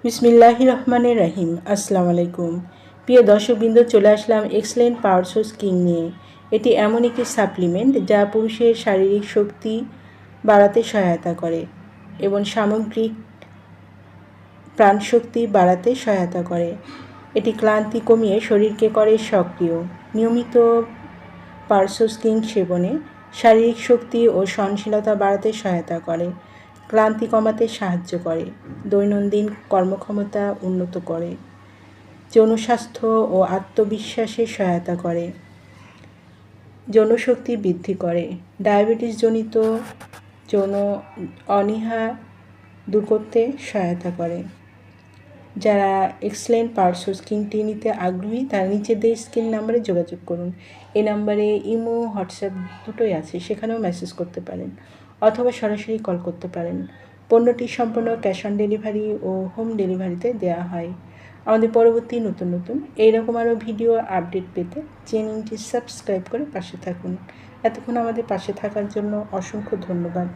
বিসমিল্লাহির রহমানির রহিম। আসসালামু আলাইকুম। প্রিয় দর্শকবৃন্দ, চলে আসলাম এক্সেলেন্ট পাওয়ার সোর্স কিং নিয়ে। এটি এমন একটি সাপ্লিমেন্ট যা পুরুষের শারীরিক শক্তি বাড়াতে সহায়তা করে এবং সামগ্রিক প্রাণশক্তি বাড়াতে সহায়তা করে। এটি ক্লান্তি কমিয়ে শরীরকে করে সক্রিয়। নিয়মিত পাওয়ার সোর্স কিং সেবনে শারীরিক শক্তি ও সহনশীলতা বাড়াতে সহায়তা করে, ক্লান্তি কমাতে সাহায্য করে, দৈনন্দিন কর্মক্ষমতা উন্নত করে, যৌনস্বাস্থ্য ও আত্মবিশ্বাসে সহায়তা করে, যৌনশক্তি বৃদ্ধি করে, ডায়াবেটিসজনিত যৌন অনীহা দূর করতে সহায়তা করে। যারা এক্সেলেন্ট পাওয়ার সোর্স কিংটি নিতে আগ্রহী তারা নিচে দিয়ে স্ক্রিন নাম্বারে যোগাযোগ করুন। এই নাম্বারে ইমো, হোয়াটসঅ্যাপ দুটোই আছে, সেখানেও মেসেজ করতে পারেন অথবা সরাসরি কল করতে পারেন। পণ্যটি সম্পূর্ণ ক্যাশ অন ডেলিভারি ও হোম ডেলিভারিতে দেওয়া হয়। আমাদের পরবর্তী নতুন এইরকম আরও ভিডিও আপডেট পেতে চ্যানেলটি সাবস্ক্রাইব করে পাশে থাকুন। এতক্ষণ আমাদের পাশে থাকার জন্য অসংখ্য ধন্যবাদ।